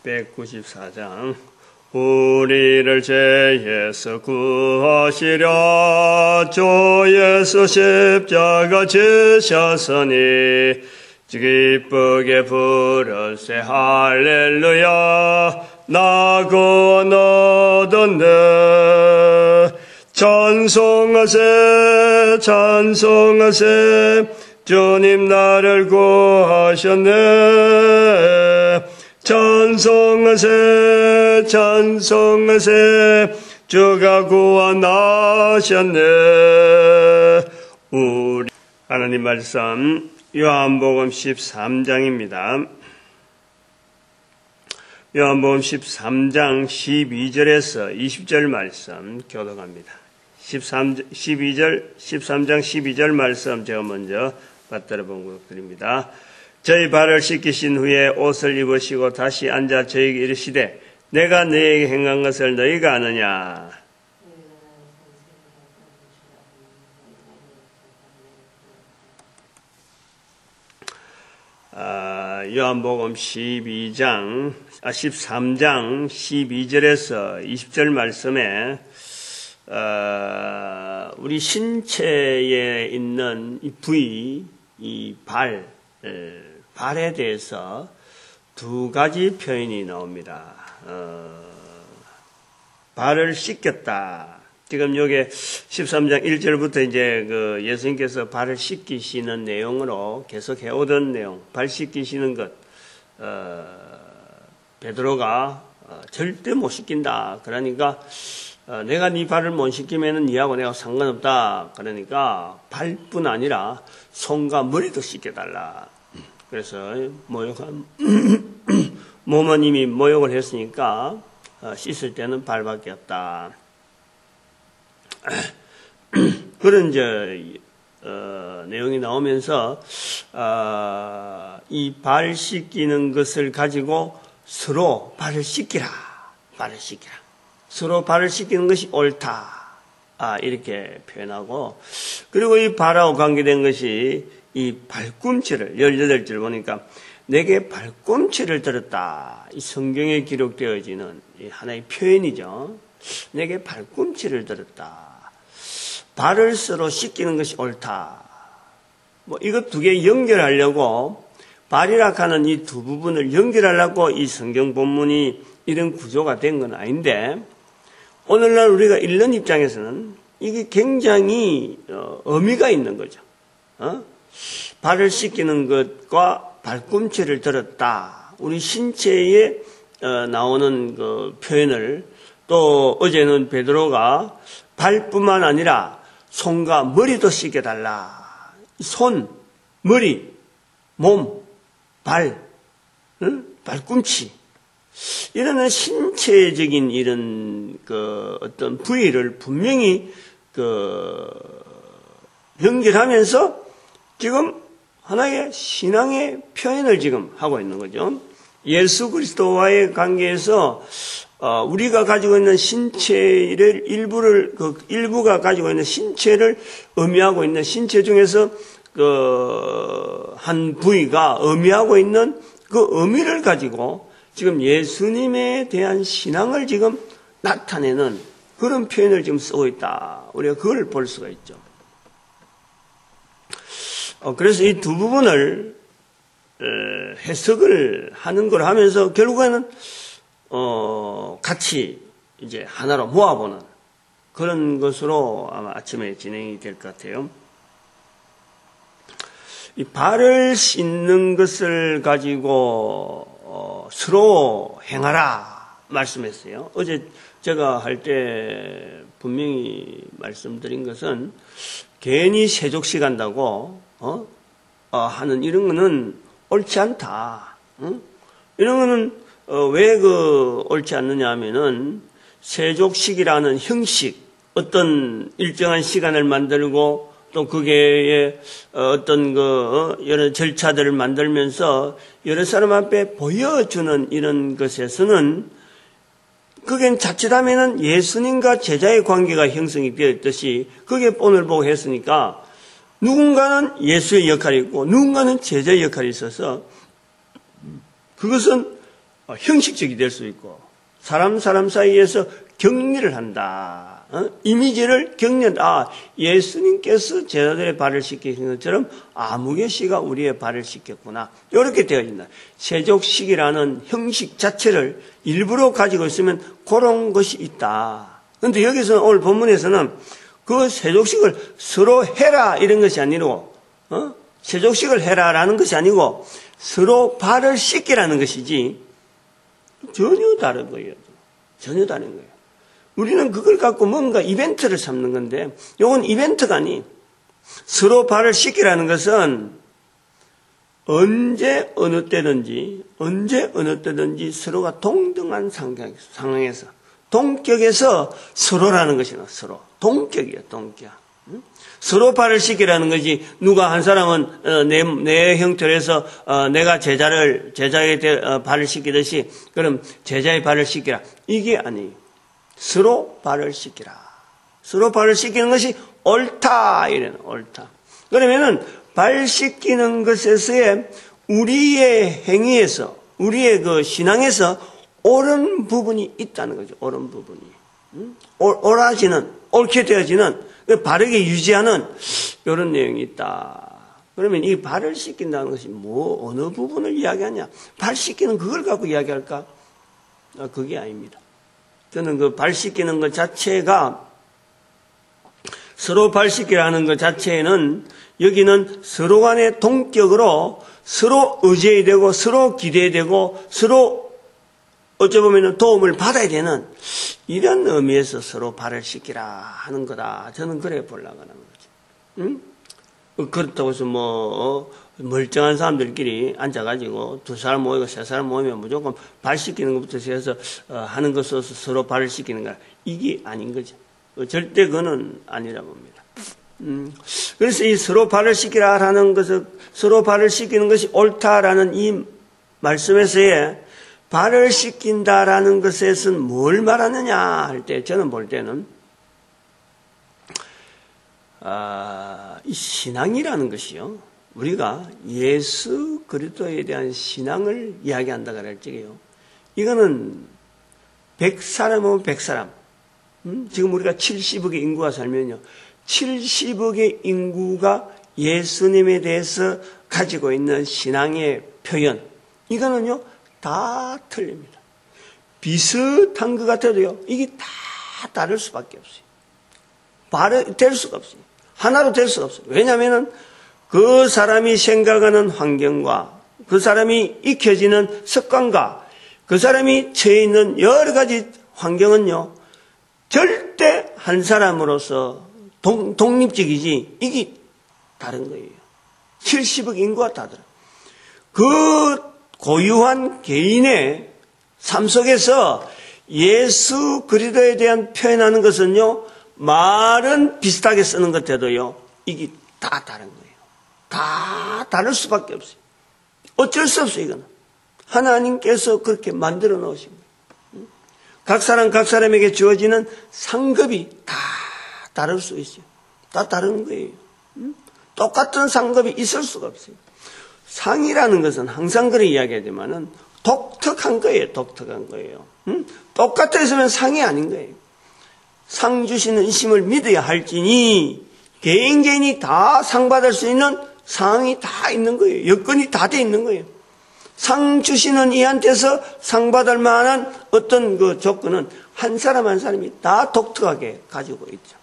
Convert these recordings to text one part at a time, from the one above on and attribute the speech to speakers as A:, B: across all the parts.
A: 194장. 우리를 죄에서 구하시려 주 예수 십자가 지셨으니 기쁘게 부르세 할렐루야 나 구원 얻었네. 찬송하세 찬송하세 주님 나를 구하셨네. 찬송하세 찬송하세 주가 구원하셨네. 우리 하나님 말씀 요한복음 13장입니다. 요한복음 13장 12절에서 20절 말씀 교독합니다. 13장 12절 말씀 제가 먼저 받들어 봉독드립니다. 저희 발을 씻기신 후에 옷을 입으시고 다시 앉아 저에게 이르시되 내가 너에게 행한 것을 너희가 아느냐. 요한복음 13장 12절에서 20절 말씀에 우리 신체에 있는 이 부위, 이 발에 대해서 두 가지 표현이 나옵니다. 발을 씻겼다. 지금 여기 13장 1절부터 이제 예수님께서 발을 씻기시는 내용으로 계속 해오던 내용, 발 씻기시는 것, 베드로가 절대 못 씻긴다. 그러니까 내가 네 발을 못 씻기면은 니하고 내가 상관없다. 그러니까 발뿐 아니라 손과 머리도 씻겨달라. 그래서 몸은 이미 모욕을 했으니까 씻을 때는 발밖에 없다. 그런 내용이 나오면서 이 발 씻기는 것을 가지고 서로 발을 씻기라. 서로 발을 씻기는 것이 옳다. 이렇게 표현하고, 그리고 이 발하고 관계된 것이 이 발꿈치를 18절 보니까 내게 발꿈치를 들었다. 이 성경에 기록되어지는 하나의 표현이죠. 내게 발꿈치를 들었다. 발을 서로 씻기는 것이 옳다. 이것 두 개 연결하려고 발이라 하는 이 두 부분을 연결하려고 이 성경 본문이 이런 구조가 된 건 아닌데, 오늘날 우리가 읽는 입장에서는 이게 굉장히 의미가 있는 거죠. 발을 씻기는 것과 발꿈치를 들었다. 우리 신체에 나오는 그 표현을, 또 어제는 베드로가 발뿐만 아니라 손과 머리도 씻겨달라. 손, 머리, 몸, 발, 발꿈치. 이런 신체적인 이런 어떤 부위를 분명히 연결하면서 지금 하나의 신앙의 표현을 지금 하고 있는 거죠. 예수 그리스도와의 관계에서 우리가 가지고 있는 신체를 일부가 가지고 있는 신체를 의미하고 있는 신체 중에서 한 부위가 의미하고 있는 그 의미를 가지고 지금 예수님에 대한 신앙을 지금 나타내는 그런 표현을 지금 쓰고 있다. 우리가 그걸 볼 수가 있죠. 그래서 이 두 부분을 해석을 하는 걸 하면서 결국에는 같이 이제 하나로 모아보는 그런 것으로 아마 아침에 진행이 될 것 같아요. 이 발을 씻는 것을 가지고 서로 행하라 말씀했어요. 어제 제가 할 때 분명히 말씀드린 것은 괜히 세족시 간다고 하는 이런 거는 옳지 않다. 이런 거는 왜 옳지 않느냐 하면은 세족식이라는 형식, 어떤 일정한 시간을 만들고 또 그게 어떤 여러 절차들을 만들면서 여러 사람 앞에 보여주는 이런 것에서는 그게 자칫하면은 예수님과 제자의 관계가 형성이 되었듯이 그게 본을 보고 했으니까 누군가는 예수의 역할이 있고 누군가는 제자의 역할이 있어서 그것은 형식적이 될 수 있고 사람 사이에서 격리를 한다. 이미지를 격리한다. 예수님께서 제자들의 발을 씻기신 것처럼 아무개 씨가 우리의 발을 씻겼구나. 이렇게 되어 있다. 세족식이라는 형식 자체를 일부러 가지고 있으면 그런 것이 있다. 그런데 여기서 오늘 본문에서는 그 세족식을 서로 해라 이런 것이 아니고 세족식을 해라라는 것이 아니고 서로 발을 씻기라는 것이지 전혀 다른 거예요. 전혀 다른 거예요. 우리는 그걸 갖고 뭔가 이벤트를 삼는 건데 이건 이벤트가 아니. 서로 발을 씻기라는 것은 언제 어느 때든지 서로가 동등한 상황에서 동격에서 서로라는 것이나 서로 동격이에요. 동격. 서로 발을 씻기라는 것이 누가 한 사람은 내 형태로 해서 내가 제자의 발을 씻기듯이 그럼 제자의 발을 씻기라. 이게 아니에요. 서로 발을 씻기라. 서로 발을 씻기는 것이 옳다. 이래는 옳다. 그러면은 발 씻기는 것에서의 우리의 행위에서 우리의 그 신앙에서 옳은 부분이 있다는 거죠. 옳은 부분이. 옳아지는 옳게 되어지는 바르게 유지하는 이런 내용이 있다. 그러면 이 발을 씻긴다는 것이 어느 부분을 이야기하냐? 발 씻기는 그걸 갖고 이야기할까? 그게 아닙니다. 저는 그 발 씻기는 것 자체가 서로 발 씻기라는 것 자체에는 여기는 서로 간의 동격으로 서로 의지해야 되고 서로 기대야 되고 서로 어찌 보면 도움을 받아야 되는 이런 의미에서 서로 발을 씻기라 하는 거다. 저는 그래 보려고 하는 거죠. 응? 그렇다고 해서 멀쩡한 사람들끼리 앉아가지고 두 사람 모이고 세 사람 모이면 무조건 발 씻기는 것부터 시작해서 하는 것으로 서로 발을 씻기는 거야. 이게 아닌 거죠. 절대 그거는 아니라 봅니다. 그래서 이 서로 발을 씻기라라는 것을 서로 발을 씻기는 것이 옳다라는 이 말씀에서의 발을 씻긴다라는 것에서는 뭘 말하느냐 할 때 저는 볼 때는 이 신앙이라는 것이요. 우리가 예수 그리스도에 대한 신앙을 이야기한다 그럴 적에요. 이거는 100사람이면 100사람. 지금 우리가 70억의 인구가 살면요. 70억의 인구가 예수님에 대해서 가지고 있는 신앙의 표현. 이거는요. 다 틀립니다. 비슷한 것 같아도요. 이게 다 다를 수밖에 없어요. 될 수가 없어요. 하나로 될 수가 없어요. 왜냐하면 그 사람이 생각하는 환경과 그 사람이 익혀지는 습관과 그 사람이 처해 있는 여러 가지 환경은요. 절대 한 사람으로서 독립적이지 이게 다른 거예요. 70억 인구가 다르다. 그 고유한 개인의 삶 속에서 예수 그리스도에 대한 표현하는 것은요. 말은 비슷하게 쓰는 것 같아도요. 이게 다 다른 거예요. 다 다를 수밖에 없어요. 어쩔 수 없어요. 이거는. 하나님께서 그렇게 만들어 놓으신 거예요. 각 사람에게 주어지는 상급이 다 다를 수 있어요. 다 다른 거예요. 똑같은 상급이 있을 수가 없어요. 상이라는 것은 항상 그렇게 이야기하지만은 독특한 거예요. 독특한 거예요. 똑같아 있으면 상이 아닌 거예요. 상 주시는 이심을 믿어야 할지니 개인이 다 상 받을 수 있는 상이 다 있는 거예요. 여건이 다 돼 있는 거예요. 상 주시는 이한테서 상 받을 만한 어떤 그 조건은 한 사람 한 사람이 다 독특하게 가지고 있죠.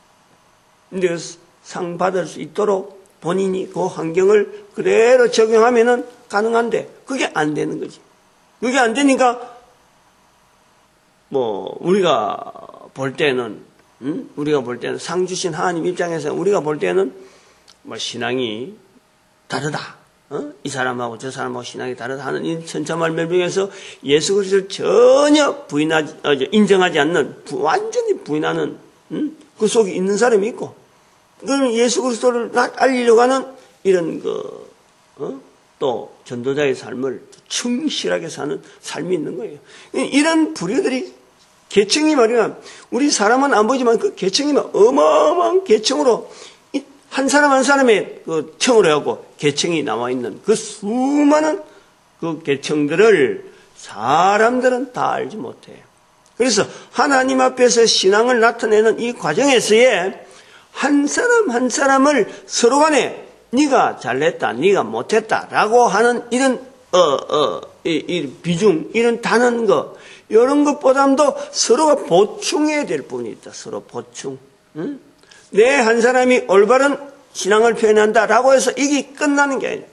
A: 근데 상 받을 수 있도록 본인이 그 환경을 그대로 적용하면은 가능한데 그게 안 되는 거지. 그게 안 되니까 우리가 볼 때는 상 주신 하나님 입장에서 우리가 볼 때는 신앙이 다르다. 이 사람하고 저 사람하고 신앙이 다르다 하는 이 천차만별중에서 예수 그리스도를 전혀 인정하지 않는 완전히 부인하는 그 속에 있는 사람이 있고 그러면 예수 그리스도를 알리려고 하는 이런 또 전도자의 삶을 충실하게 사는 삶이 있는 거예요. 이런 부류들이 계층이 말이야. 우리 사람은 안 보지만 그 계층이 어마어마한 계층으로 한 사람 한 사람의 그 층으로 하고 계층이 나와 있는 그 수많은 그 계층들을 사람들은 다 알지 못해요. 그래서 하나님 앞에서 신앙을 나타내는 이 과정에서의 한 사람 한 사람을 서로 간에 네가 잘했다, 네가 못했다라고 하는 이런 이 비중, 이런 다른 거, 이런 것보다도 서로가 보충해야 될 부분이 있다. 서로 보충. 응? 내 한 사람이 올바른 신앙을 표현한다라고 해서 이게 끝나는 게 아니라,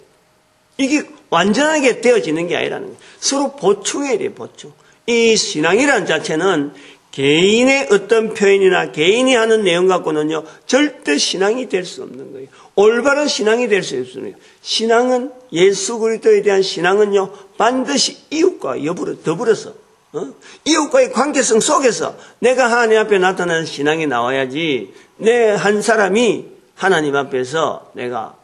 A: 이게 완전하게 되어지는 게 아니라는 거예요. 서로 보충해야 돼요, 보충. 이 신앙이라는 자체는 개인의 어떤 표현이나 개인이 하는 내용 갖고는요, 절대 신앙이 될 수 없는 거예요. 올바른 신앙이 될 수 없습니다. 신앙은, 예수 그리스도에 대한 신앙은요, 반드시 이웃과 더불어서, 이웃과의 관계성 속에서 내가 하나님 앞에 나타나는 신앙이 나와야지, 내 한 사람이 하나님 앞에서 내가,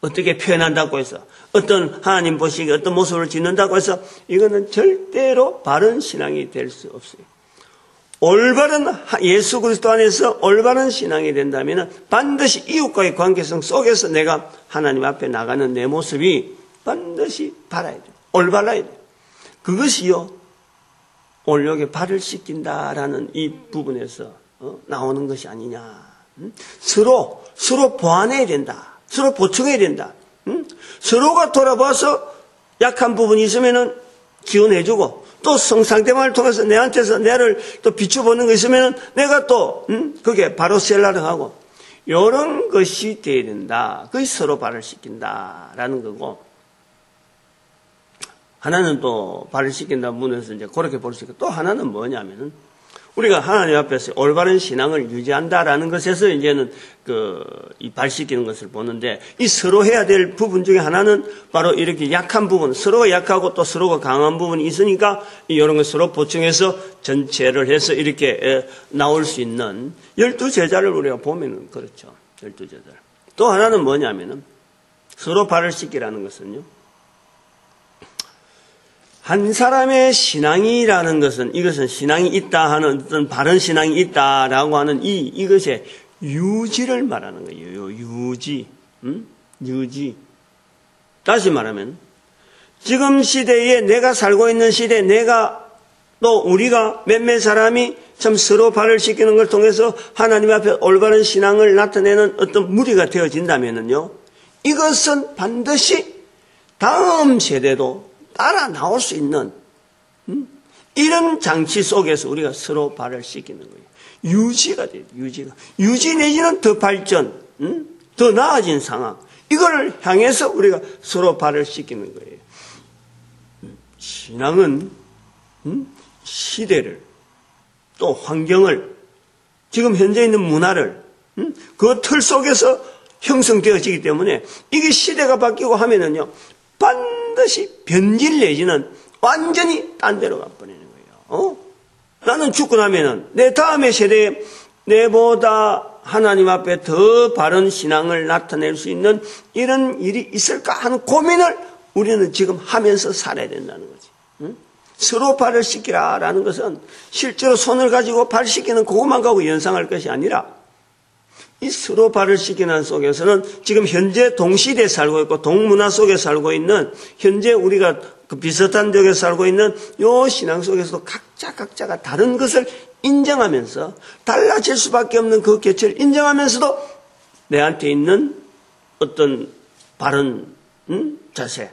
A: 어떻게 표현한다고 해서, 어떤 하나님 보시기에 어떤 모습을 짓는다고 해서 이거는 절대로 바른 신앙이 될 수 없어요. 올바른 예수 그리스도 안에서 올바른 신앙이 된다면 반드시 이웃과의 관계성 속에서 내가 하나님 앞에 나가는 내 모습이 반드시 바라야 돼요. 올바라야 돼요. 그것이요, 올욕에 발을 씻긴다라는 이 부분에서 나오는 것이 아니냐. 서로 보완해야 된다. 서로 보충해야 된다. 서로가 돌아봐서 약한 부분이 있으면은 지원해주고, 또 상대방을 통해서 내한테서 나를 또 비춰보는 거 있으면은 내가 또, 그게 바로 셀라를 하고, 이런 것이 돼야 된다. 그것이 서로 발을 씻긴다라는 거고, 하나는 또 발을 씻긴다 부분에서 이제 그렇게 볼 수 있고, 또 하나는 뭐냐면은, 우리가 하나님 앞에서 올바른 신앙을 유지한다라는 것에서 이제는 이 발 씻기는 것을 보는데, 이 서로 해야 될 부분 중에 하나는 바로 이렇게 약한 부분, 서로가 약하고 또 서로가 강한 부분이 있으니까 이런 걸 서로 보충해서 전체를 해서 이렇게 나올 수 있는 12제자를 우리가 보면은 그렇죠. 12제자. 또 하나는 뭐냐면은, 서로 발을 씻기라는 것은요, 한 사람의 신앙이라는 것은, 이것은 신앙이 있다 하는, 어떤 바른 신앙이 있다라고 하는 이것의 유지를 말하는 거예요. 유지. 유지. 다시 말하면, 지금 시대에 내가 살고 있는 시대에 또 우리가 몇몇 사람이 참 서로 발을 씻기는 걸 통해서 하나님 앞에 올바른 신앙을 나타내는 어떤 무리가 되어진다면요, 이것은 반드시 다음 세대도 따라 나올 수 있는 이런 장치 속에서 우리가 서로 발을 씻기는 거예요. 유지가 돼요. 유지 내지는 더 발전, 더 나아진 상황, 이걸 향해서 우리가 서로 발을 씻기는 거예요. 신앙은 시대를, 또 환경을, 지금 현재 있는 문화를, 그 틀 속에서 형성되어지기 때문에 이게 시대가 바뀌고 하면은요, 반드시 변질 내지는 완전히 딴 데로 가버리는 거예요. 나는 죽고 나면은 내 다음의 세대에 내보다 하나님 앞에 더 바른 신앙을 나타낼 수 있는 이런 일이 있을까 하는 고민을 우리는 지금 하면서 살아야 된다는 거지. 서로 발을 씻기라라는 것은 실제로 손을 가지고 발 씻기는 그것만 가고 연상할 것이 아니라, 이 서로 발을 씻기는 속에서는 지금 현재 동시대에 살고 있고 동문화 속에 살고 있는, 현재 우리가 그 비슷한 지역에 살고 있는 요 신앙 속에서도 각자가 다른 것을 인정하면서 달라질 수밖에 없는 그 개체를 인정하면서도 내한테 있는 어떤 바른 자세,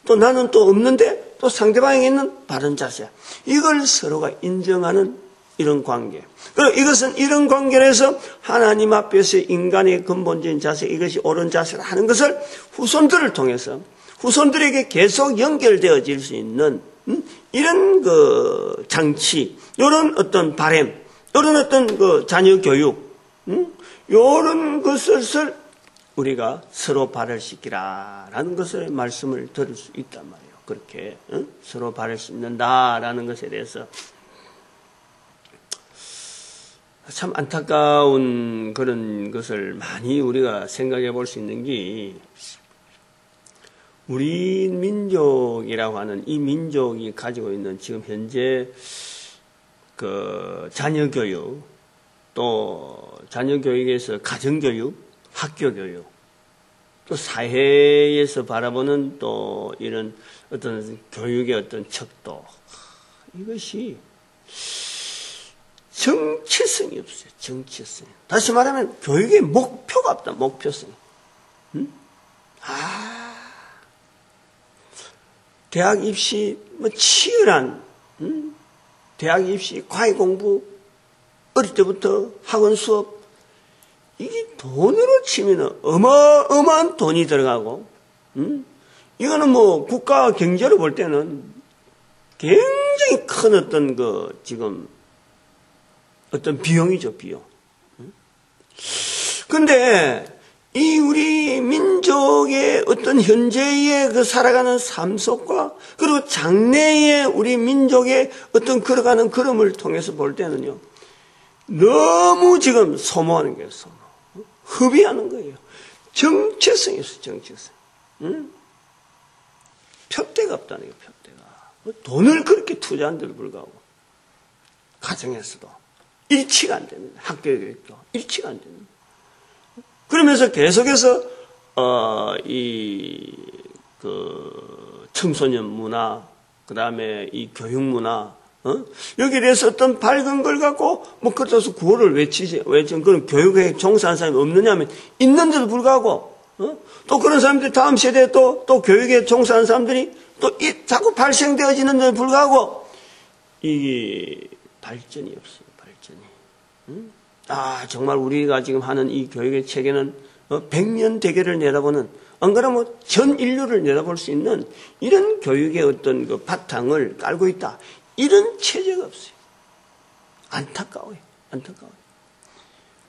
A: 또 나는 또 없는데 또 상대방에게 있는 바른 자세, 이걸 서로가 인정하는 이런 관계. 그리고 이것은 이런 관계에서 하나님 앞에서 인간의 근본적인 자세, 이것이 옳은 자세라 하는 것을 후손들을 통해서 후손들에게 계속 연결되어질 수 있는 이런 그 장치, 이런 어떤 바램, 이런 어떤 그 자녀 교육, 이런 것을 우리가 서로 발을 씻기라라는 것을 말씀을 들을 수 있단 말이에요. 그렇게 서로 발을 씻는다라는 것에 대해서 참 안타까운 그런 것을 많이 우리가 생각해 볼 수 있는 게, 우리 민족이라고 하는 이 민족이 가지고 있는 지금 현재 그 자녀교육, 또 자녀교육에서 가정교육, 학교교육, 또 사회에서 바라보는 또 이런 어떤 교육의 어떤 척도, 이것이 정체성이 없어요. 정체성. 다시 말하면 교육의 목표가 없다. 목표성. 대학 입시 치열한 대학 입시 과외 공부 어릴 때부터 학원 수업, 이게 돈으로 치면 어마어마한 돈이 들어가고, 이거는 뭐 국가 경제로 볼 때는 굉장히 큰 어떤 지금 어떤 비용이죠, 비용. 근데 이 우리 민족의 어떤 현재의 살아가는 삶 속과 그리고 장래의 우리 민족의 어떤 걸어가는 걸음을 통해서 볼 때는요, 너무 지금 소모하는 거예요, 소모. 흡입하는 거예요. 정체성이 있어요, 정체성. 표대가 없다는 거예요, 표대가. 돈을 그렇게 투자한데도 불구하고 가정에서도 일치가 안 되는, 학교 교육도 일치가 안 되는. 그러면서 계속해서 청소년 문화, 그 다음에 이 교육 문화, 여기에 대해서 어떤 밝은 걸 갖고 그렇다고 구호를 외치는 그런 교육에 종사하는 사람이 없느냐면 있는데도 불구하고 또 그런 사람들이 다음 세대에 또 교육에 종사하는 사람들이 또 자꾸 발생되어지는데도 불구하고 이게 발전이 없어요. 발전이. 정말 우리가 지금 하는 이 교육의 체계는 100년 대계를 내다보는, 안 그러면 전 인류를 내다볼 수 있는 이런 교육의 어떤 바탕을 깔고 있다. 이런 체제가 없어요. 안타까워요. 안타까워요.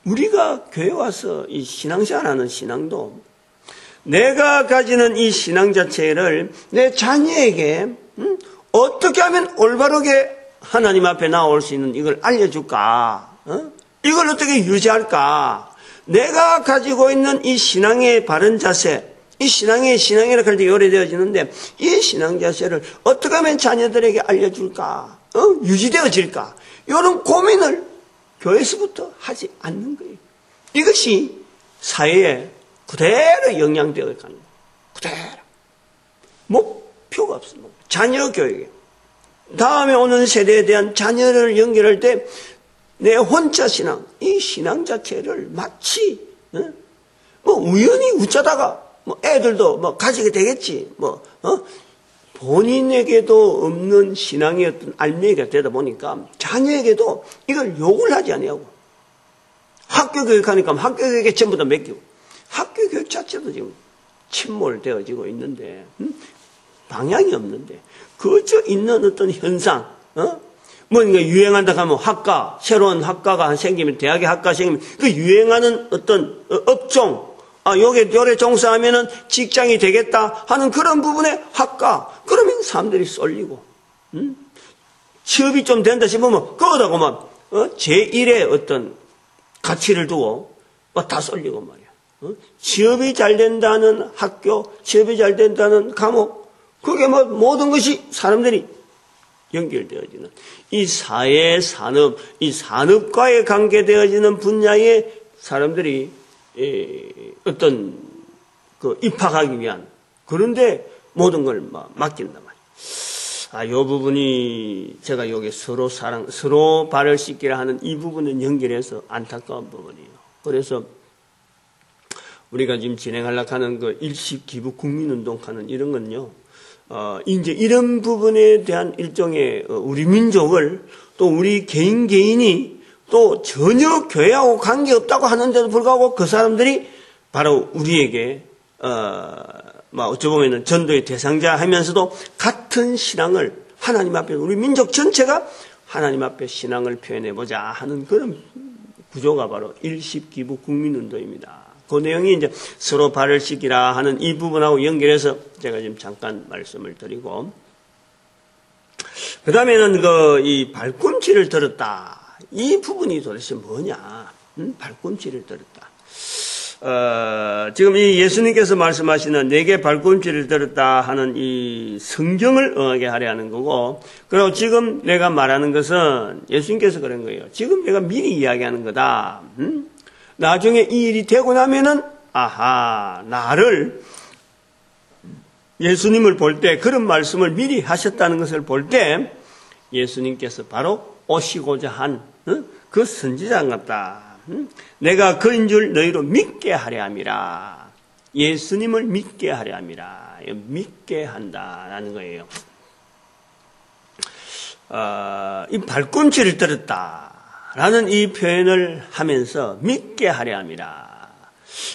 A: 우리가 교회 와서 이 신앙생활하는 신앙도 내가 가지는 이 신앙 자체를 내 자녀에게 어떻게 하면 올바르게 하나님 앞에 나올 수 있는 이걸 알려줄까? 이걸 어떻게 유지할까? 내가 가지고 있는 이 신앙의 바른 자세, 이 신앙이라고 할 때 오래되어지는데 이 신앙 자세를 어떻게 하면 자녀들에게 알려줄까? 유지되어질까? 이런 고민을 교회에서부터 하지 않는 거예요. 이것이 사회에 그대로 영향되어 가는 거예요. 그대로. 목표가 없습니다. 자녀 교육에. 다음에 오는 세대에 대한 자녀를 연결할 때 내 혼자 신앙, 이 신앙 자체를 마치 우연히 웃자다가 애들도 가지게 되겠지. 본인에게도 없는 신앙의 어떤 알맹이가 되다 보니까 자녀에게도 이걸 욕을 하지 아니하고 학교 교육하니까 학교 교육에 전부 다 맡기고 학교 교육 자체도 지금 침몰되어지고 있는데 방향이 없는데 그저 있는 어떤 현상, 유행한다 하면 학과, 새로운 학과가 생기면, 대학의 학과 생기면, 그 유행하는 어떤 업종, 요래 종사하면은 직장이 되겠다 하는 그런 부분에 학과, 그러면 사람들이 쏠리고, 취업이 좀 된다 싶으면, 그거다고만, 제1의 어떤 가치를 두고, 다 쏠리고 말이야. 취업이 잘 된다는 학교, 취업이 잘 된다는 과목, 그게 모든 것이 사람들이 연결되어지는 이 사회, 산업, 이 산업과의 관계되어지는 분야에 사람들이 어떤 입학하기 위한 그런데 모든 걸 맡긴단 말이에요. 이 부분이 제가 여기 서로 발을 씻기라 하는 이 부분은 연결해서 안타까운 부분이에요. 그래서 우리가 지금 진행하려고 하는 일식 기부 국민운동 하는 이런 건요. 이제 이런 부분에 대한 일종의 우리 민족을 또 우리 개인이 또 전혀 교회하고 관계없다고 하는데도 불구하고 그 사람들이 바로 우리에게 어찌 보면은 전도의 대상자 하면서도 같은 신앙을 하나님 앞에 우리 민족 전체가 하나님 앞에 신앙을 표현해보자 하는 그런 구조가 바로 일식기부 국민운동입니다. 그 내용이 이제 서로 발을 씻기라 하는 이 부분하고 연결해서 제가 지금 잠깐 말씀을 드리고, 그 다음에는 이 발꿈치를 들었다. 이 부분이 도대체 뭐냐? 발꿈치를 들었다. 지금 이 예수님께서 말씀하시는 내게 발꿈치를 들었다 하는 이 성경을 응하게 하려 하는 거고, 그리고 지금 내가 말하는 것은 예수님께서 그런 거예요. 지금 내가 미리 이야기하는 거다. 나중에 이 일이 되고 나면은 아하, 나를 예수님을 볼 때 그런 말씀을 미리 하셨다는 것을 볼 때 예수님께서 바로 오시고자 한 그 선지자 같다. 내가 그인 줄 너희로 믿게 하려 함이라. 예수님을 믿게 하려 함이라. 믿게 한다라는 거예요. 이 발꿈치를 들었다라는 이 표현을 하면서 믿게 하려 함이라.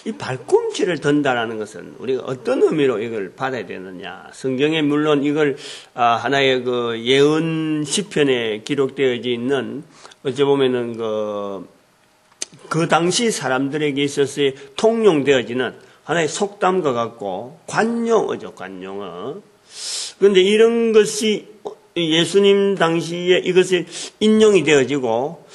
A: 이 발꿈치를 든다라는 것은 우리가 어떤 의미로 이걸 받아야 되느냐? 성경에 물론 이걸 하나의 그 예언 시편에 기록되어 있는 어찌 보면은 그 당시 사람들에게 있어서 통용되어지는 하나의 속담과 같고 관용어죠, 관용어. 그런데 이런 것이 예수님 당시에 이것이 인용이 되어지고,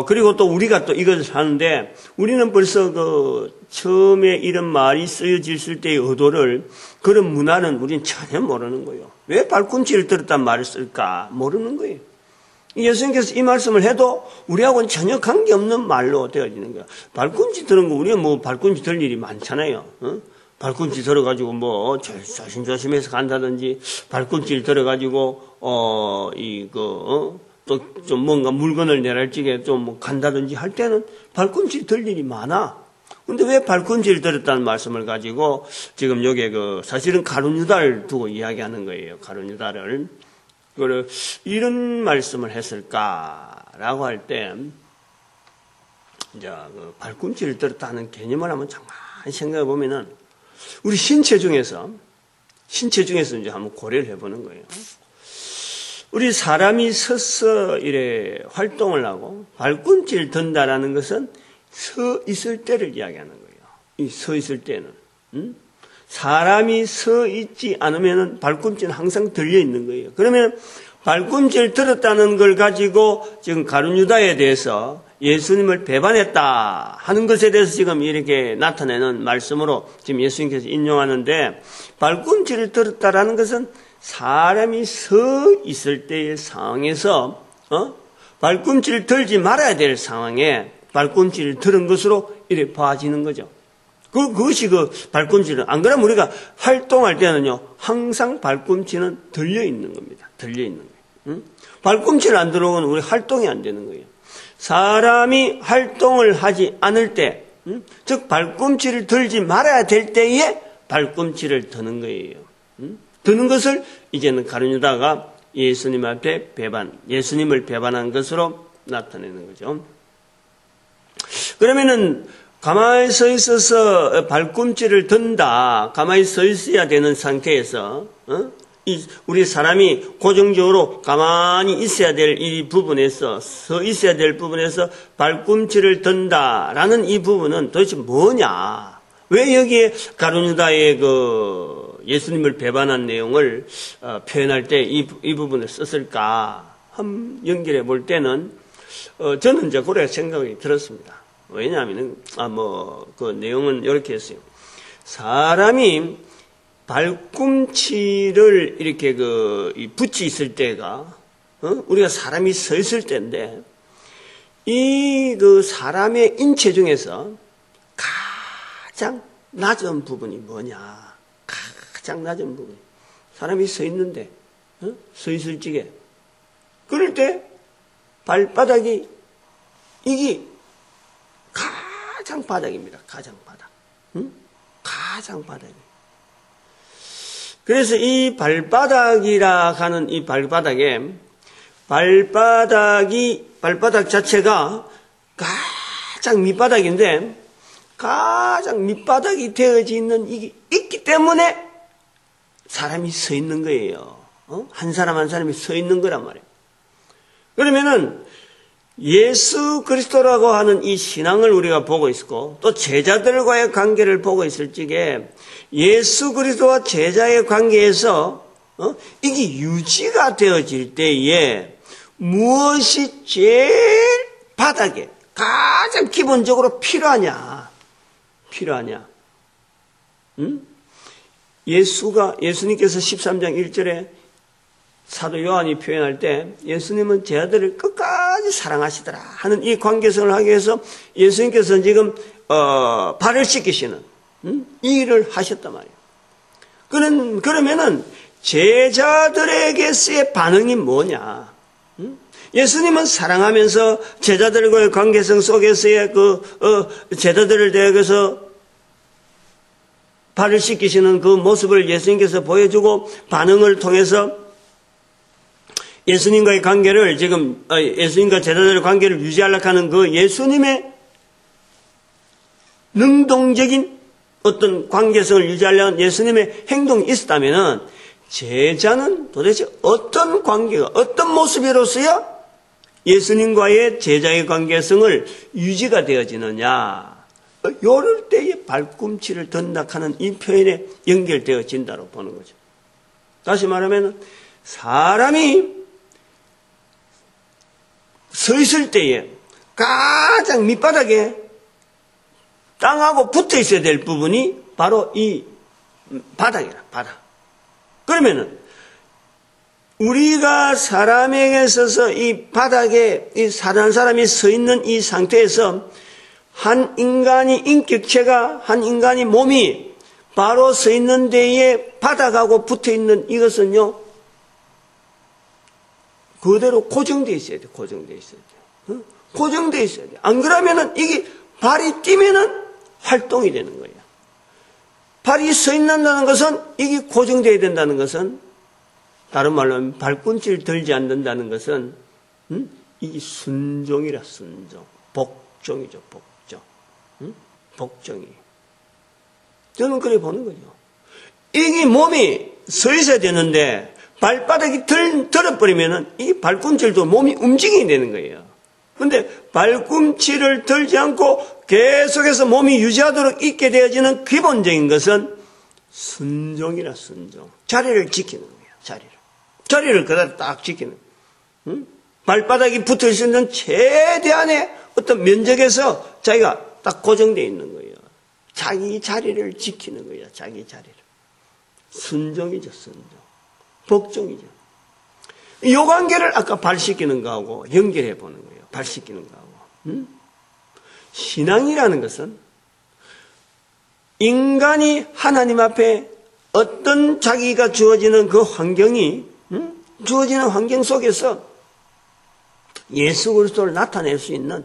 A: 그리고 또 우리가 또 이것을 하는데, 우리는 벌써 처음에 이런 말이 쓰여질 때의 의도를, 그런 문화는 우리는 전혀 모르는 거예요. 왜 발꿈치를 들었단 말을 쓸까? 모르는 거예요. 예수님께서 이 말씀을 해도 우리하고는 전혀 관계없는 말로 되어지는 거예요. 발꿈치 드는 거, 우리가 뭐 발꿈치 들 일이 많잖아요. 발꿈치 들어가지고 조심조심해서 간다든지, 발꿈치를 들어가지고 또 좀 뭔가 물건을 내릴 적에 좀 간다든지 할 때는 발꿈치를 들 일이 많아. 근데 왜 발꿈치를 들었다는 말씀을 가지고 지금 여기에 사실은 가룟 유다를 두고 이야기하는 거예요. 가룟 유다를. 이런 말씀을 했을까라고 할 때, 이제 발꿈치를 들었다는 개념을 한번 잠깐 생각해 보면은 우리 신체 중에서 이제 한번 고려를 해보는 거예요. 우리 사람이 서서 이래 활동을 하고 발꿈치를 든다라는 것은 서 있을 때를 이야기하는 거예요. 이 서 있을 때는. 사람이 서 있지 않으면 발꿈치는 항상 들려 있는 거예요. 그러면 발꿈치를 들었다는 걸 가지고 지금 가룟 유다에 대해서 예수님을 배반했다 하는 것에 대해서 지금 이렇게 나타내는 말씀으로 지금 예수님께서 인용하는데, 발꿈치를 들었다라는 것은 사람이 서 있을 때의 상황에서 발꿈치를 들지 말아야 될 상황에 발꿈치를 들은 것으로 이렇게 봐지는 거죠. 그것이 발꿈치는, 안 그러면 우리가 활동할 때는요, 항상 발꿈치는 들려 있는 겁니다. 들려 있는 거예요. 발꿈치를 안 들어오면 우리 활동이 안 되는 거예요. 사람이 활동을 하지 않을 때, 즉 발꿈치를 들지 말아야 될 때에 발꿈치를 드는 거예요. 드는 것을 이제는 가룟 유다가 예수님을 배반한 것으로 나타내는 거죠. 그러면은 가만히 서 있어서 발꿈치를 든다, 가만히 서 있어야 되는 상태에서 우리 사람이 고정적으로 가만히 있어야 될 이 부분에서, 서 있어야 될 부분에서 발꿈치를 든다라는 이 부분은 도대체 뭐냐? 왜 여기에 가룟 유다의 예수님을 배반한 내용을 표현할 때 이 부분을 썼을까? 한번 연결해 볼 때는 저는 이제 그래 생각이 들었습니다. 왜냐하면 그 내용은 이렇게 했어요. 사람이 발꿈치를 이렇게 붙이 있을 때가 우리가 사람이 서 있을 때인데, 이 사람의 인체 중에서 가장 낮은 부분이 뭐냐? 가장 낮은 부분. 사람이 서 있는데, 서 있을 적에, 그럴 때 발바닥이 이게 가장 바닥입니다. 가장 바닥. 가장 바닥이에요. 그래서 이 발바닥이라 하는 이 발바닥에, 발바닥 자체가 가장 밑바닥인데, 가장 밑바닥이 되어져 있는 이게 있기 때문에 사람이 서 있는 거예요. 한 사람 한 사람이 서 있는 거란 말이에요. 그러면은 예수 그리스도라고 하는 이 신앙을 우리가 보고 있고, 또 제자들과의 관계를 보고 있을 적에 예수 그리스도와 제자의 관계에서 이게 유지가 되어질 때에 무엇이 제일 바닥에 가장 기본적으로 필요하냐? 예수님께서 13장 1절에 사도 요한이 표현할 때 예수님은 제 아들을 끝까지 사랑하시더라 하는 이 관계성을 하기 위해서 예수님께서 지금 발을 씻기시는, 이 일을 하셨단 말이에요. 그러면은 제자들에게서의 반응이 뭐냐? 예수님은 사랑하면서 제자들과의 관계성 속에서의 제자들을 대해서 발을 씻기시는 그 모습을 예수님께서 보여주고 반응을 통해서 예수님과의 관계를 예수님과 제자들의 관계를 유지하려고 하는 그 예수님의 능동적인 어떤 관계성을 유지하려는 예수님의 행동이 있었다면은 제자는 도대체 어떤 관계가, 어떤 모습으로서야 예수님과의 제자의 관계성을 유지가 되어지느냐. 요럴 때에 발꿈치를 던낙하는 이 표현에 연결되어진다고 보는 거죠. 다시 말하면 사람이 서 있을 때에 가장 밑바닥에 땅하고 붙어 있어야 될 부분이 바로 이 바닥이라, 바닥. 그러면은 우리가 사람에게 있어서 이 바닥에 이 다른 사람이 서 있는 이 상태에서 한 인간이 인격체가, 한 인간이 몸이 바로 서 있는 데에 바닥하고 붙어 있는 이것은요, 그대로 고정되어 있어야 돼. 고정되어 있어야 돼. 고정되어 있어야 돼. 안 그러면은 이게 발이 뛰면은 활동이 되는 거예요. 발이 서 있는다는 것은 이게 고정되어야 된다는 것은 다른 말로 하면 발꿈치를 들지 않는다는 것은 이게 순종이라 순종. 복종이죠. 복종. 복종이. 저는 그래 보는 거죠. 이게 몸이 서 있어야 되는데 발바닥이 들어버리면은 이 발꿈치를 몸이 움직이게 되는 거예요. 근데 발꿈치를 들지 않고 계속해서 몸이 유지하도록 있게 되어지는 기본적인 것은 순종이라 순종. 자리를 지키는 거예요. 자리를 그대로 딱 지키는 거예요. 발바닥이 붙어 있는 최대한의 어떤 면적에서 자기가 딱 고정되어 있는 거예요. 자기 자리를 지키는 거예요. 자기 자리를. 순종이죠. 순종. 복종이죠. 이 관계를 아까 발 씻기는 거하고 연결해 보는 거예요. 발 씻기는 거하고. 신앙이라는 것은 인간이 하나님 앞에 어떤 자기가 주어지는 그 환경이 주어지는 환경 속에서 예수 그리스도를 나타낼 수 있는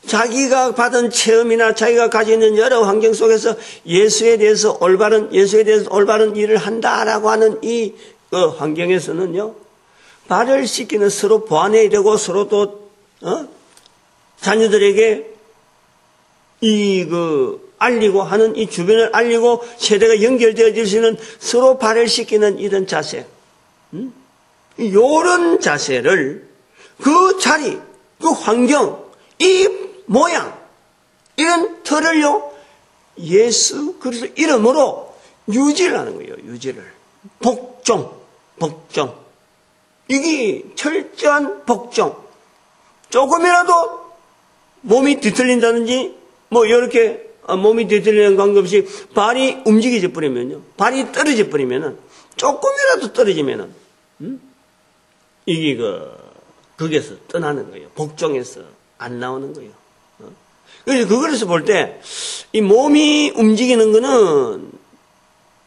A: 자기가 받은 체험이나 자기가 가지고 있는 여러 환경 속에서 예수에 대해서 올바른 일을 한다라고 하는 이 환경에서는요, 발을 씻기는 서로 보완해야 되고 서로 또 자녀들에게 알리고 하는 이 주변을 알리고 세대가 연결되어질 수 있는 서로 발을 씻기는 이런 자세, 이런 자세를 그 자리, 그 환경, 이 모양, 이런 틀을요, 예수 그리스도 이름으로 유지를 하는 거예요. 유지를. 복종. 이게 철저한 복종. 조금이라도 몸이 뒤틀린다든지 이렇게 몸이 뒤틀리는 관계없이 발이 움직여져 버리면요, 발이 떨어져 버리면은, 조금이라도 떨어지면은 이게 거기에서 떠나는 거예요. 복종에서 안 나오는 거예요. 그래서 그거에서 볼 때 이 몸이 움직이는 거는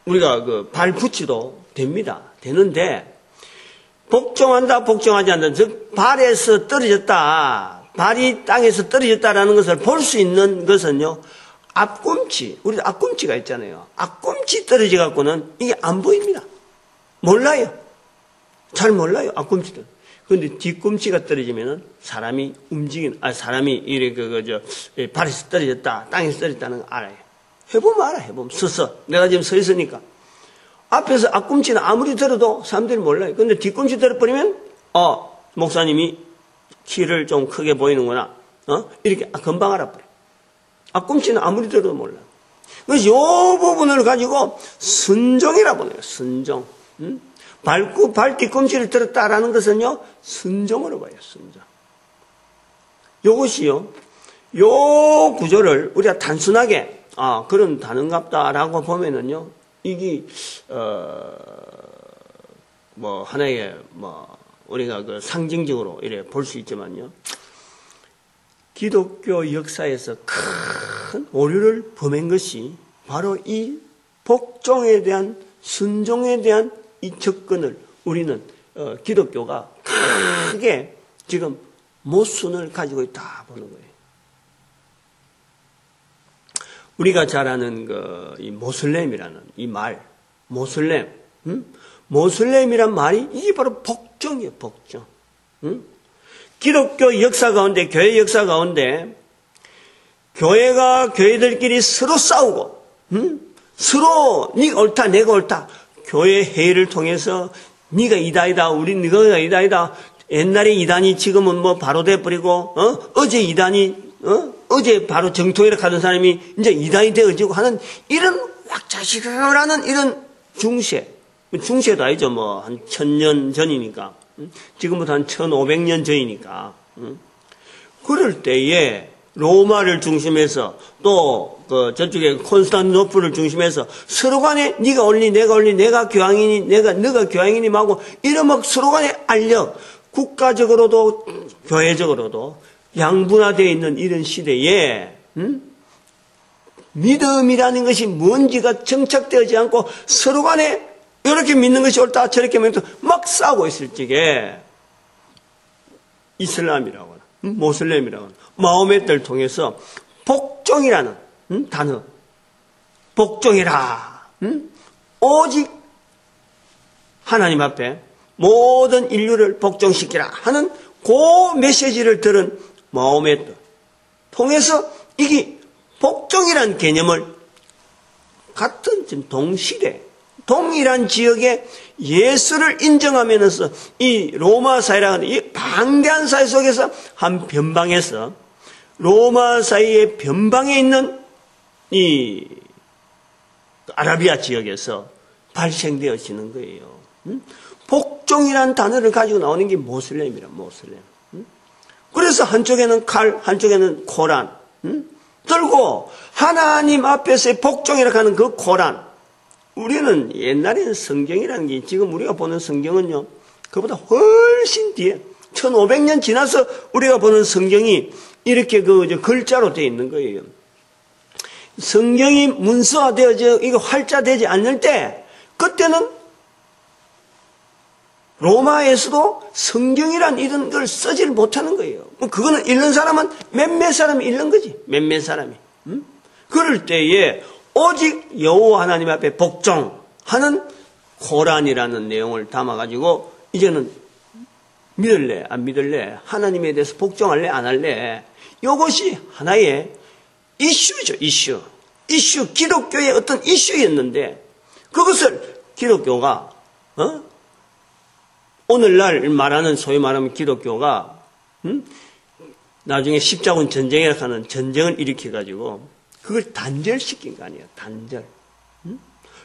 A: 우리가 발 붙이도 됩니다. 되는데 복종한다, 복종하지 않는다. 즉 발에서 떨어졌다, 발이 땅에서 떨어졌다라는 것을 볼 수 있는 것은요, 앞꿈치, 우리 앞꿈치가 있잖아요. 앞꿈치 떨어져 갖고는 이게 안 보입니다. 몰라요. 잘 몰라요. 앞꿈치도. 그런데 뒤꿈치가 떨어지면은 사람이 발에서 떨어졌다, 땅에서 떨어졌다는 걸 알아요. 해보면 알아. 해보면 서서 내가 지금 서 있으니까 앞에서 앞꿈치는 아무리 들어도 사람들이 몰라요. 그런데 뒤꿈치 들어버리면 목사님이 키를 좀 크게 보이는구나. 이렇게 금방 알아버려. 앞꿈치는 아무리 들어도 몰라. 그래서 이 부분을 가지고 순종이라고 보네요. 순종. 발 뒤꿈치를 들었다라는 것은요, 순종으로 봐요. 순종. 요것이요, 요 구조를 우리가 단순하게 그런 단어인갑다라고 보면은요, 이게 하나의 우리가 상징적으로 이래 볼 수 있지만요, 기독교 역사에서 큰 큰 오류를 범한 것이 바로 이 복종에 대한 순종에 대한 이 접근을 우리는 기독교가 크게 지금 모순을 가지고 있다 보는 거예요. 우리가 잘 아는 이 모슬렘이라는 이 말, 모슬렘이란 말이 이게 바로 복종이에요, 복종. 기독교 역사 가운데, 교회 역사 가운데, 교회가 교회들끼리 서로 싸우고, 서로 네가 옳다, 내가 옳다. 교회 회의를 통해서 네가 이다이다, 네가 이다이다. 옛날에 이단이 지금은 뭐 바로 돼버리고, 어제 이단이, 어제 바로 정통이라 하던 사람이 이제 이단이 되어지고 하는 이런 왁자지껄하는 이런 중세도 아니죠. 뭐 한 1000년 전이니까. 지금부터 한 1500년 전이니까. 그럴 때에 로마를 중심해서 또 저쪽에 콘스탄티노플을 중심해서 서로 간에 네가 옳니 내가 옳니 내가 교황이니 너가 교황이니 하고 이런 막 서로 간에 알력 국가적으로도 교회적으로도 양분화되어 있는 이런 시대에 믿음이라는 것이 뭔지가 정착되지 않고 서로 간에 이렇게 믿는 것이 옳다 저렇게 믿는 것이 막 싸우고 있을 적에 이슬람이라고 모슬렘이라고 마호메트를 통해서 복종이라는 단어 복종이라 오직 하나님 앞에 모든 인류를 복종시키라 하는 그 메시지를 들은 마호메트 통해서 이게 복종이라는 개념을 같은 동시대 동일한 지역에 예수를 인정하면서 이 로마 사회라는 이 방대한 사회 속에서 한 변방에서 로마 사회의 변방에 있는 이 아라비아 지역에서 발생되어지는 거예요. 복종이라는 단어를 가지고 나오는 게 모슬렘이라 모슬렘. 그래서 한쪽에는 칼, 한쪽에는 코란 들고 하나님 앞에서의 복종이라고 하는 그 코란. 우리는 옛날에는 성경이라는 게 지금 우리가 보는 성경은요. 그보다 훨씬 뒤에 1500년 지나서 우리가 보는 성경이 이렇게 글자로 되어 있는 거예요. 성경이 문서화되어져 이거 활자되지 않을 때 그때는 로마에서도 성경이란 이런 걸 쓰지를 못하는 거예요. 그거는 읽는 사람은 몇몇 사람이 읽는 거지. 몇몇 사람이. 그럴 때에 오직 여호와 하나님 앞에 복종하는 코란이라는 내용을 담아가지고 이제는 믿을래 안 믿을래 하나님에 대해서 복종할래 안 할래 이것이 하나의 이슈죠. 이슈 기독교의 어떤 이슈였는데 그것을 기독교가 오늘날 말하는 소위 말하면 기독교가 나중에 십자군 전쟁이라고 하는 전쟁을 일으켜가지고 그걸 단절시킨 거 아니에요. 단절.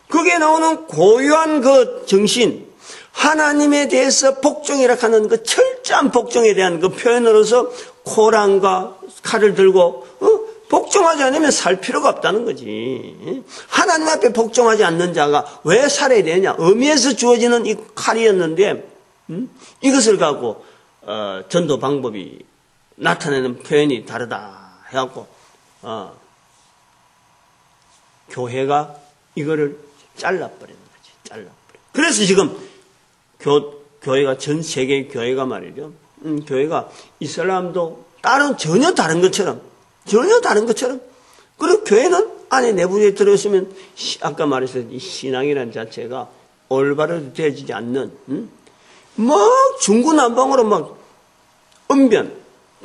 A: 거기에 나오는 고유한 그 정신 하나님에 대해서 복종이라고 하는 그 철저한 복종에 대한 그 표현으로서 코란과 칼을 들고 복종하지 않으면 살 필요가 없다는 거지. 하나님 앞에 복종하지 않는 자가 왜 살아야 되냐. 의미에서 주어지는 이 칼이었는데 이것을 갖고 전도 방법이 나타내는 표현이 다르다 해갖고 교회가 이거를 잘라버리는 거지. 잘라버려. 그래서 지금 교회가 전 세계 교회가 말이죠. 교회가 이슬람도 전혀 다른 것처럼 그리고 교회는 안에 내부에 들어오시면 아까 말했듯이 이 신앙이라는 자체가 올바로 되어지지 않는 막 중구난방으로 막 언변,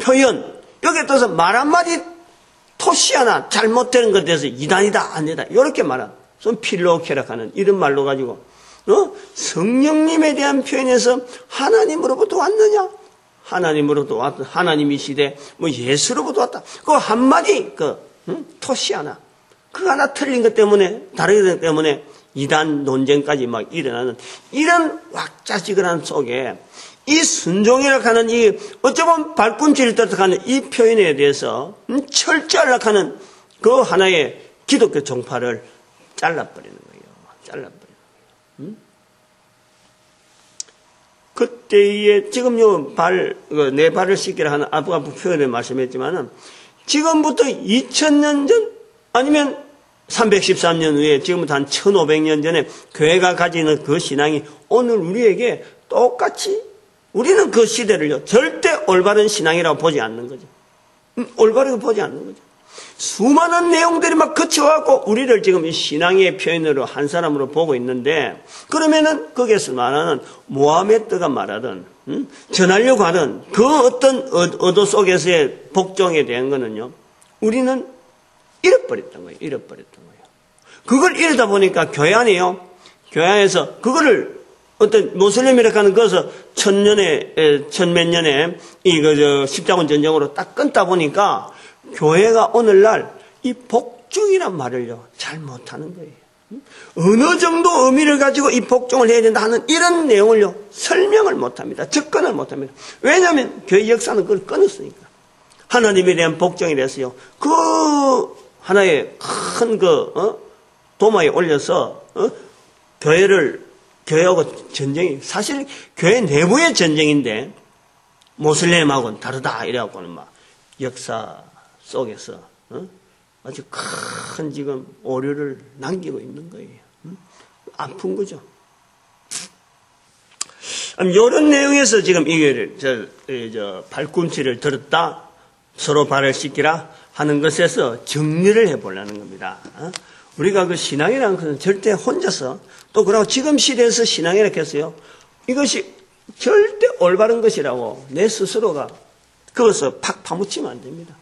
A: 표현 여기에 떠서 말 한마디 토시 하나 잘못되는 것에 대해서 이단이다 아니다 이렇게 말한 좀 필로케락하는 이런 말로 가지고 성령님에 대한 표현에서 하나님으로부터 왔느냐 하나님으로부터 왔다 하나님이시되 뭐 예수로부터 왔다 그 한마디 토시 하나 그 하나 틀린 것 때문에 다르게 된 것 때문에 이단 논쟁까지 막 일어나는 이런 왁자지껄한 속에 이 순종이라고 하는 이 어쩌면 발꿈치를 떠득하는 이 표현에 대해서 철저하려고 하는 그 하나의 기독교 종파를 잘라버리는 거예요. 잘라버리는 거예요. 그때에 지금 내 발을 씻기라 하는 아부아부 표현을 말씀했지만은 지금부터 2000년 전 아니면 313년 후에 지금부터 한 1500년 전에 교회가 가지는 그 신앙이 오늘 우리에게 똑같이 우리는 그 시대를요 절대 올바른 신앙이라고 보지 않는 거죠. 올바르게 보지 않는 거죠. 수많은 내용들이 막 거쳐갖고 우리를 지금 이 신앙의 표현으로 한 사람으로 보고 있는데, 그러면은 거기에서 말하는 모하메드가 말하던 전하려고 하던 그 어떤 의도 속에서의 복종에 대한 거는요 우리는 잃어버렸던 거예요. 잃어버렸던 거예요. 그걸 잃다 보니까 교회 안에요, 교회 안에서 그거를 어떤 모슬림이라고 하는 것을 천몇 년에 십자군 전쟁으로 딱 끊다 보니까 교회가 오늘날 이 복종이란 말을요 잘 못하는 거예요. 어느 정도 의미를 가지고 이 복종을 해야 된다 하는 이런 내용을요 설명을 못합니다. 접근을 못합니다. 왜냐하면 교회 역사는 그걸 끊었으니까. 하나님에 대한 복종이 됐어요. 그 하나의 큰 도마에 올려서 교회하고 전쟁이, 사실 교회 내부의 전쟁인데 모슬렘하고는 다르다 이래갖고는 막 역사 속에서 아주 큰 지금 오류를 남기고 있는 거예요. 아픈 거죠. 이런 내용에서 지금 이게 발꿈치를 들었다, 서로 발을 씻기라 하는 것에서 정리를 해보려는 겁니다. 우리가 그 신앙이라는 것은 절대 혼자서, 또 그러고 지금 시대에서 신앙이라고 했어요. 이것이 절대 올바른 것이라고 내 스스로가 그것을 팍 파묻히면 안 됩니다.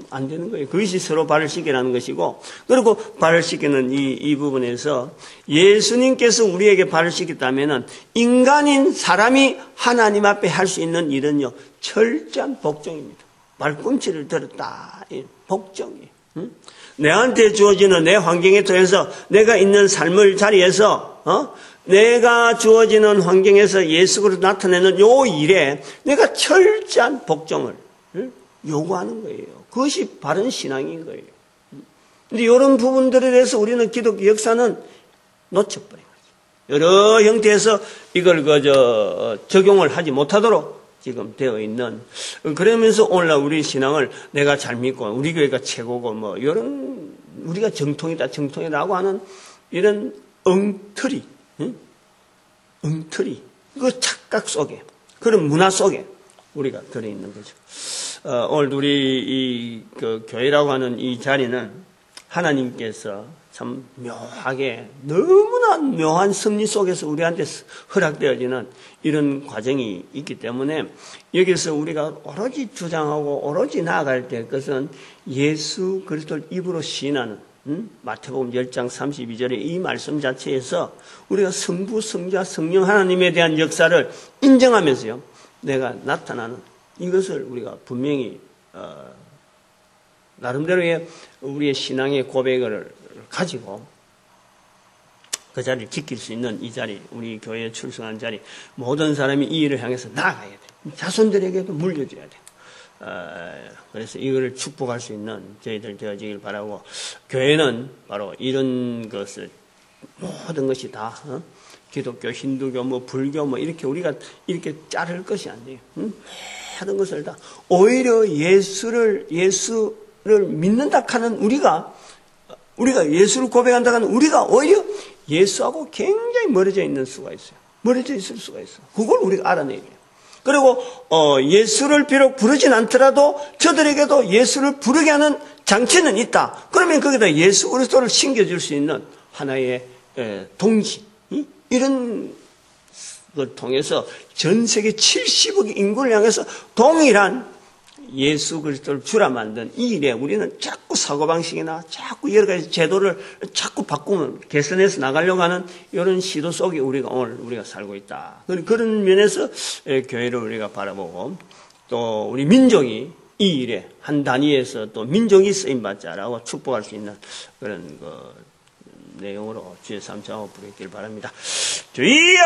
A: 안 되는 거예요. 그것이 서로 발을 씻기라는 것이고, 그리고 발을 씻기는 이 부분에서 예수님께서 우리에게 발을 씻겼다면은 인간인 사람이 하나님 앞에 할 수 있는 일은요 철저한 복종입니다. 발꿈치를 들었다, 복종이에요. 내한테 주어지는 내 환경에 통해서 내가 있는 삶의 자리에서 내가 주어지는 환경에서 예수로 나타내는 요 일에 내가 철저한 복종을 요구하는 거예요. 그것이 바른 신앙인 거예요. 근데 이런 부분들에 대해서 우리는 기독교 역사는 놓쳐버린 거죠. 여러 형태에서 이걸 적용을 하지 못하도록 지금 되어 있는, 그러면서 오늘날 우리 신앙을 내가 잘 믿고 우리 교회가 최고고 이런 우리가 정통이라고 하는 이런 엉터리, 그 착각 속에, 그런 문화 속에 우리가 들어있는 거죠. 오늘 우리 그 교회라고 하는 이 자리는 하나님께서 참 묘하게, 너무나 묘한 섭리 속에서 우리한테 허락되어지는 이런 과정이 있기 때문에 여기서 우리가 오로지 주장하고 오로지 나아갈 때 그것은 예수 그리스도를 입으로 시인하는 마태복음 10장 32절의 이 말씀 자체에서 우리가 성부, 성자, 성령 하나님에 대한 역사를 인정하면서요 내가 나타나는 이것을 우리가 분명히 나름대로의 우리의 신앙의 고백을 가지고 그 자리를 지킬 수 있는 이 자리, 우리 교회에 출석한 자리, 모든 사람이 이 일을 향해서 나아가야 돼. 자손들에게도 물려줘야 돼. 그래서 이거를 축복할 수 있는 저희들 되어지길 바라고, 교회는 바로 이런 것을, 모든 것이 다 기독교, 힌두교, 불교 이렇게 우리가 이렇게 자를 것이 안 돼요. 모든 것을 다 오히려 예수를 믿는다 하는 우리가 예수를 고백한다 하는 우리가 오히려 예수하고 굉장히 멀어져 있는 수가 있어요. 멀어져 있을 수가 있어. 그걸 우리가 알아내야 돼요. 그리고 예수를 비록 부르진 않더라도 저들에게도 예수를 부르게 하는 장치는 있다. 그러면 거기다 예수 그리스도를 심겨줄 수 있는 하나의 동지, 이런 걸 통해서 전 세계 70억 인구를 향해서 동일한 예수 그리스도를 주라 만든 이 일에 우리는 자꾸 사고방식이나 자꾸 여러 가지 제도를 자꾸 바꾸면 개선해서 나가려고 하는 이런 시도 속에 우리가 살고 있다. 그런 면에서 교회를 우리가 바라보고, 또 우리 민족이 이 일에 한 단위에서 또 민족이 쓰임받자라고 축복할 수 있는 그런 내용으로 주의 삼창하고 부르길 바랍니다. 주여!